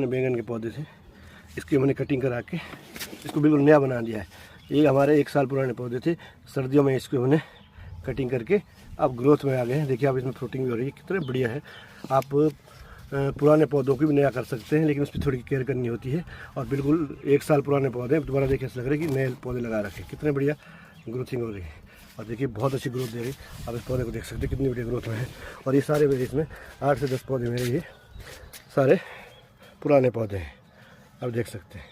बैंगन के पौधे थे, इसकी मैंने कटिंग करा के इसको बिल्कुल नया बना दिया है। ये हमारे 1 साल पुराने पौधे थे, सर्दियों में इसको मैंने कटिंग करके अब ग्रोथ में आ गए हैं। देखिए आप इसमें फ्रूटिंग भी हो रही है, कितने बढ़िया है। आप पुराने पौधों को भी नया कर सकते हैं, लेकिन उस पर थोड़ी केयर करनी होती है। और बिल्कुल 1 साल पुराने पौधे दोबारा देखिए ऐसा लग रहा है कि नए पौधे लगा रखे, कितने बढ़िया ग्रोथिंग हो रही है। और देखिए बहुत अच्छी ग्रोथ दे रही है, आप इस पौधे को देख सकते हैं कितनी बढ़िया ग्रोथ में है। और ये सारे मेरे इसमें 8 से 10 पौधे मेरे ये सारे पुराने पौधे हैं, आप देख सकते हैं।